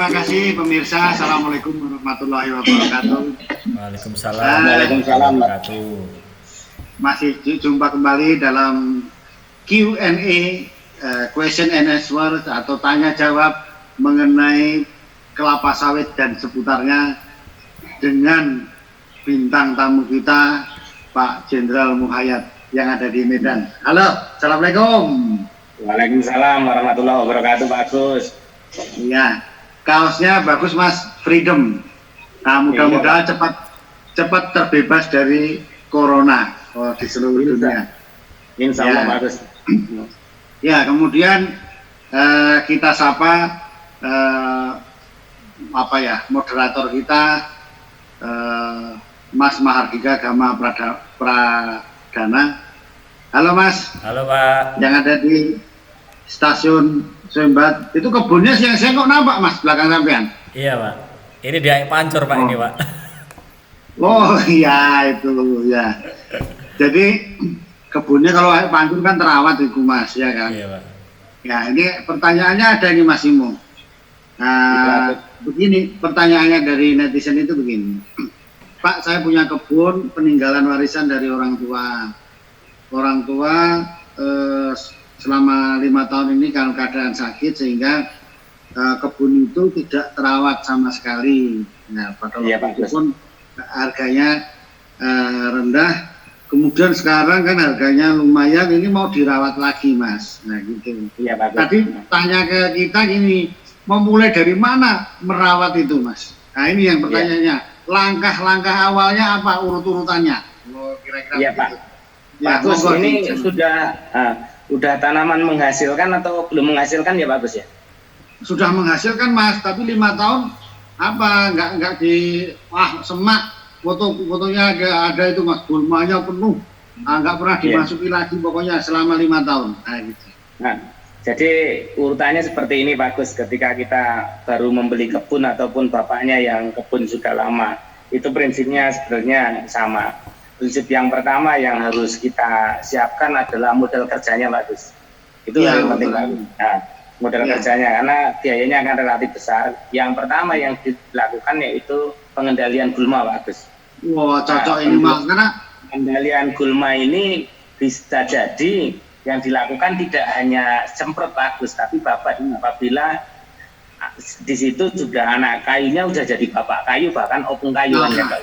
terima kasih pemirsa. Assalamualaikum warahmatullahi wabarakatuh. Waalaikumsalam warahmatullahi wabarakatuh. Masih jumpa kembali dalam Q&A, question and answer atau tanya jawab mengenai kelapa sawit dan seputarnya dengan bintang tamu kita Pak Jenderal Muhayyad yang ada di Medan. Halo, assalamualaikum. Waalaikumsalam warahmatullahi wabarakatuh, Pak Agus. Iya, kaosnya bagus Mas, Freedom. Nah, mudah-mudahan cepat terbebas dari corona di seluruh dunia. Insya Allah, Pak Agus. Ya, kemudian kita sapa moderator kita Mas Mahardika Gama Pradana. Halo Mas. Halo Pak. Yang ada di stasiun Sembat. Itu kebunnya siang-siang kok nampak Mas belakang sampean? Iya Pak. Ini dia pancur Pak ini Pak. Oh iya itu ya. Jadi kebunnya kalau air pancur kan terawat itu Mas ya kan? Iya Pak. Ya ini pertanyaannya ada ini Mas Imo. Nah, begini pertanyaannya dari netizen itu begini. Pak, saya punya kebun peninggalan warisan dari orang tua. Orang tua selama 5 tahun ini dalam keadaan sakit sehingga kebun itu tidak terawat sama sekali. Nah, pada waktu itu pun harganya rendah. Kemudian sekarang kan harganya lumayan, ini mau dirawat lagi Mas. Nah gitu. Iya, Pak. Tadi tanya ke kita gini, memulai dari mana merawat itu Mas? Nah ini yang pertanyaannya. Langkah-langkah awalnya apa urut-urutannya? Kira-kira iya Pak. Ya, Pak Agus, ini sudah tanaman menghasilkan atau belum menghasilkan ya Pak Agus ya? Sudah menghasilkan Mas, tapi 5 tahun apa nggak di semak, fotonya ada itu Mas, gulmanya penuh, nggak pernah dimasuki lagi pokoknya selama 5 tahun. Nah, gitu. Nah, jadi urutannya seperti ini Pak Agus, ketika kita baru membeli kebun ataupun bapaknya yang kebun sudah lama, itu prinsipnya sebenarnya sama. Prinsip yang pertama yang harus kita siapkan adalah modal kerjanya Pak Agus. Itu yang penting Pak Agus. Nah, modal kerjanya karena biayanya akan relatif besar. Yang pertama yang dilakukan yaitu pengendalian gulma Pak Agus. Wah, cocok ini Mas, karena pengendalian gulma ini bisa jadi yang dilakukan tidak hanya semprot Pak Agus, tapi Bapak apabila di situ juga anak kayunya udah jadi bapak kayu, bahkan opung kayu ya Pak.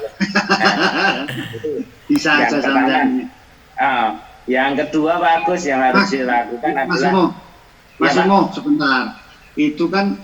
Nah, itu bisa yang pertama. Yang kedua Pak Agus yang harus dilakukan adalah Mas Imo, sebentar. Itu kan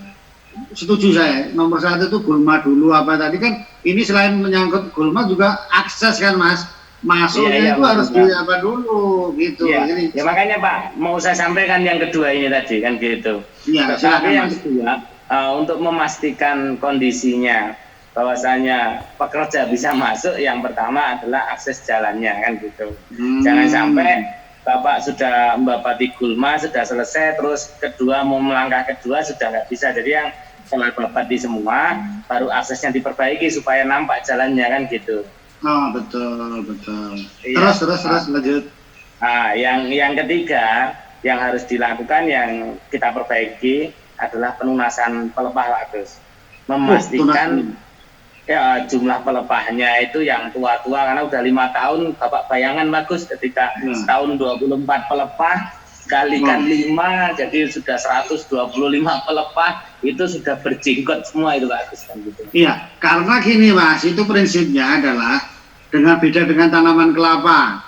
setuju saya. Nomor 1 itu gulma dulu apa tadi kan ini selain menyangkut gulma juga akses kan Mas. Masuknya itu harus di apa dulu gitu. Ya makanya Pak, mau saya sampaikan yang kedua ini tadi kan gitu. Iya, tapi yang kedua untuk memastikan kondisinya bahwasanya pekerja bisa masuk, yang pertama adalah akses jalannya kan gitu. Jangan sampai Bapak sudah membapati gulma sudah selesai, terus kedua mau melangkah kedua sudah nggak bisa. Jadi yang setelah bapak di semua baru aksesnya diperbaiki supaya nampak jalannya kan gitu. Oh betul. Iya. Terus lanjut. Nah, yang ketiga yang harus dilakukan yang kita perbaiki adalah pelunasan pelepah Pak Agus. Memastikan jumlah pelepahnya itu yang tua-tua karena udah 5 tahun Bapak bayangan bagus ketika setahun 24 pelepah kalikan 5 jadi sudah 125 pelepah itu sudah berjenggot semua itu Pak Agus kan gitu. Iya, karena gini Mas, itu prinsipnya adalah dengan beda dengan tanaman kelapa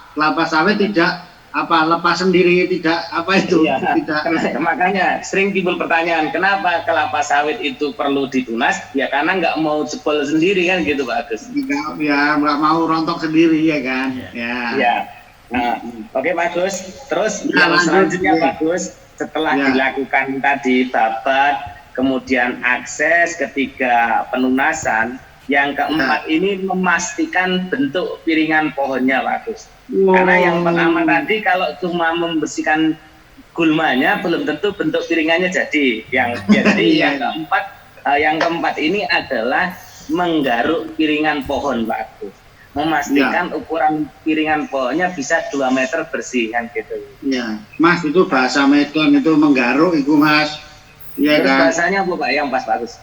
sawit tidak lepas sendiri, tidak tidak. Makanya sering timbul pertanyaan kenapa kelapa sawit itu perlu ditunas ya karena nggak mau jebol sendiri kan gitu Pak Agus. Nggak mau rontok sendiri ya kan. Ya. Nah, oke Pak Agus. Terus yang selanjutnya Pak Agus setelah dilakukan tadi babat kemudian akses, ketiga penunasan, yang keempat ini memastikan bentuk piringan pohonnya Pak Agus. Karena yang pertama tadi kalau cuma membersihkan gulmanya belum tentu bentuk piringannya jadi. Yang keempat ini adalah menggaruk piringan pohon Pak Agus. Memastikan ukuran piringan pohonnya bisa 2 meter bersih kan gitu. Iya, Mas itu bahasa Medan itu menggaruk itu Mas. Iya kan. Bahasanya apa Pak yang pas Pak Agus?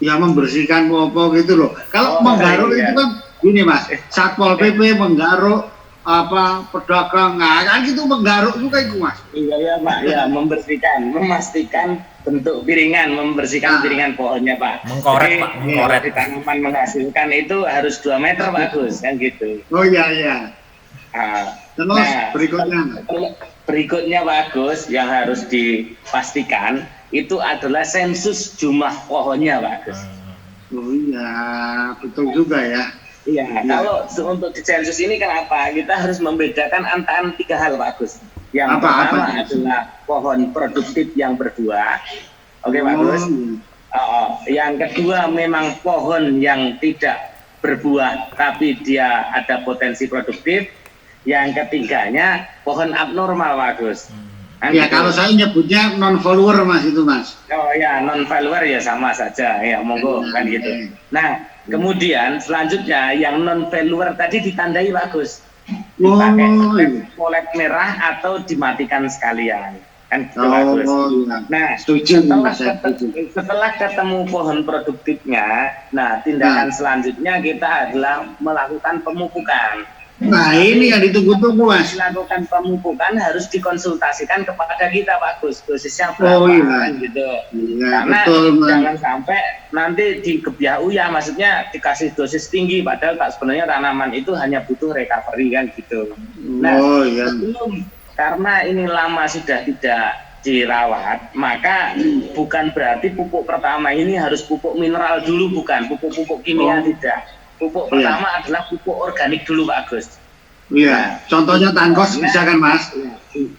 ya membersihkan apa gitu loh. Kalau menggaruk iya. itu kan gini Mas, Satpol PP menggaruk apa pedagang, nah kan gitu menggaruk juga itu Mas. Iya ya Pak, ya membersihkan, memastikan bentuk piringan, membersihkan piringan pohonnya Pak. Mengkorek, jadi, Pak, mengkorek. Di tanaman menghasilkan itu harus 2 meter Pak Gus, kan gitu. Oh iya. Terus berikutnya Pak Gus yang harus dipastikan itu adalah sensus jumlah pohonnya Pak Gus. Oh iya, betul juga ya. Iya, kalau untuk di sensus ini kenapa? Kita harus membedakan antara 3 hal Pak Gus. Yang pertama adalah pohon produktif yang berbuah. Oke Pak Gus. Yang kedua memang pohon yang tidak berbuah tapi dia ada potensi produktif. Yang ketiganya pohon abnormal Pak Gus. Ya kalau saya nyebutnya non follower Mas itu Mas. Oh ya non follower ya sama saja ya monggo kan gitu. Nah kemudian selanjutnya yang non follower tadi ditandai Pak Gus. Dipakai polet merah atau dimatikan sekalian kan gitu Pak Gus. Nah setelah ketemu pohon produktifnya, nah tindakan selanjutnya kita adalah melakukan pemupukan. Nah ini yang ditunggu-tunggu Mas. Dilakukan pemupukan harus dikonsultasikan kepada kita Pak Gus, dosisnya berapa kan gitu. Karena jangan sampai nanti digebyah uyah, maksudnya dikasih dosis tinggi padahal tak sebenarnya tanaman itu hanya butuh recovery kan gitu. Nah sebelum karena ini lama sudah tidak dirawat, maka bukan berarti pupuk pertama ini harus pupuk mineral dulu, bukan pupuk-pupuk kimia tidak. Pupuk pertama adalah pupuk organik dulu Pak Gus. Iya, contohnya tankos bisa kan Mas?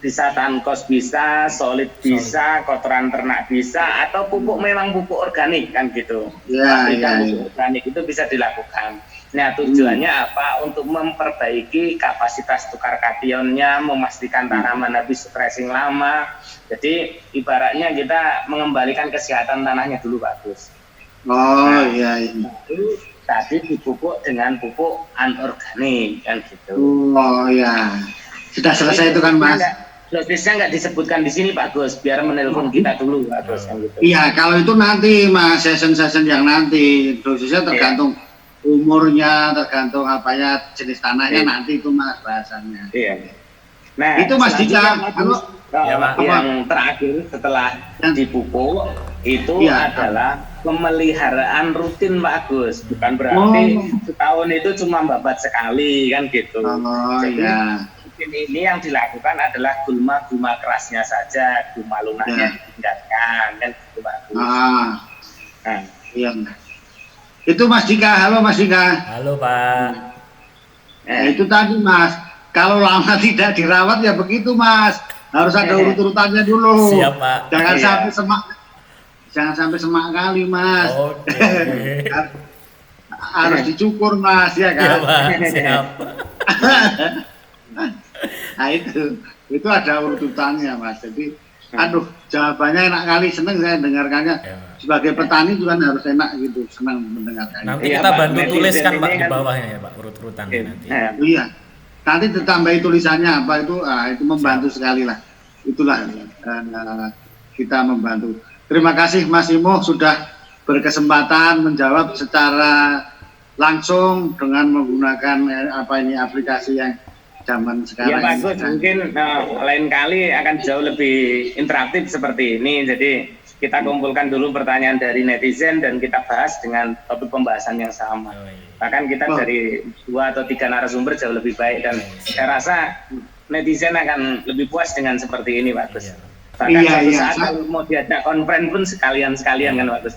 Bisa tankos bisa, solid bisa, kotoran ternak bisa, atau pupuk memang pupuk organik kan gitu. Pupuk organik itu bisa dilakukan. Nah tujuannya apa? Untuk memperbaiki kapasitas tukar kationnya, memastikan tanaman habis stressing lama. Jadi ibaratnya kita mengembalikan kesehatan tanahnya dulu Pak Gus. Iya. Tadi dipupuk dengan pupuk anorganik kan gitu. Oh ya, sudah selesai itu kan Mas? Dosisnya nggak disebutkan di sini Pak Gus, biar menelpon kita dulu Pak Gus kan gitu. Iya, kalau itu nanti Mas, session yang nanti dosisnya tergantung umurnya, tergantung apanya jenis tanahnya nanti itu Mas bahasannya. Iya. Nah itu Mas Dika, yang terakhir setelah dipupuk itu adalah pemeliharaan rutin Pak Gus, bukan berarti setahun itu cuma babat sekali kan gitu. Jadi rutin ini yang dilakukan adalah gulma kerasnya saja, gulma lunaknya ditinggalkan kan gitu Pak Gus. Iya. Itu Mas Dika, halo Mas Dika. Halo Pak. Itu tadi Mas, kalau lama tidak dirawat ya begitu Mas, harus ada urut-urutannya dulu. Siap Pak. Jangan sampai semak kali Mas. Oke. Harus dicukur Mas ya kan. Iya Pak, siap. Nah itu ada urutannya Mas. Jadi jawabannya enak kali, seneng saya dengarkannya. Sebagai petani juga harus enak gitu, senang mendengarkannya. Nanti kita bantu tuliskan Pak di bawahnya ya Pak, urut-urutannya nanti. Iya. Nanti ditambahi tulisannya apa itu membantu sekali lah. Itulah kita membantu. Terima kasih Mas Imo sudah berkesempatan menjawab secara langsung dengan menggunakan aplikasi yang zaman sekarang. Iya Pak Gus, mungkin lain kali akan jauh lebih interaktif seperti ini. Jadi kita kumpulkan dulu pertanyaan dari netizen dan kita bahas dengan topik pembahasan yang sama. Bahkan kita dari 2 atau 3 narasumber jauh lebih baik dan saya rasa netizen akan lebih puas dengan seperti ini Pak Gus. Bahkan suatu saat kalau mau diajak konferensi pun sekalian kan Pak Gus.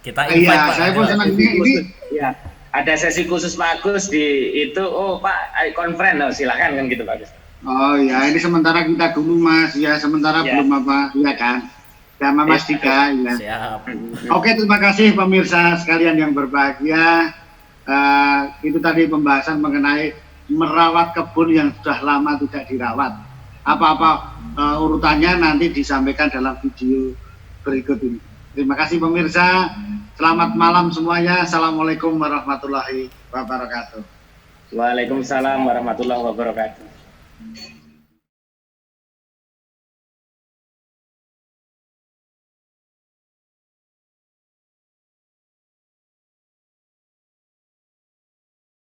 Kita invite Pak. Saya pun senang ini. Ya, ada sesi khusus Pak Gus di itu. Oh Pak, konferensi silakan kan gitu Pak Gus. Oh ya, ini sementara kita dulu Mas. Ya sementara belum apa, ya kan. Sama Mas Dika. Ya. Siap. Oke, terima kasih pemirsa sekalian yang berbahagia. Itu tadi pembahasan mengenai merawat kebun yang sudah lama tidak dirawat. Apa-apa urutannya nanti disampaikan dalam video berikut ini. Terima kasih pemirsa. Selamat malam semuanya. Assalamualaikum warahmatullahi wabarakatuh. Waalaikumsalam warahmatullahi wabarakatuh.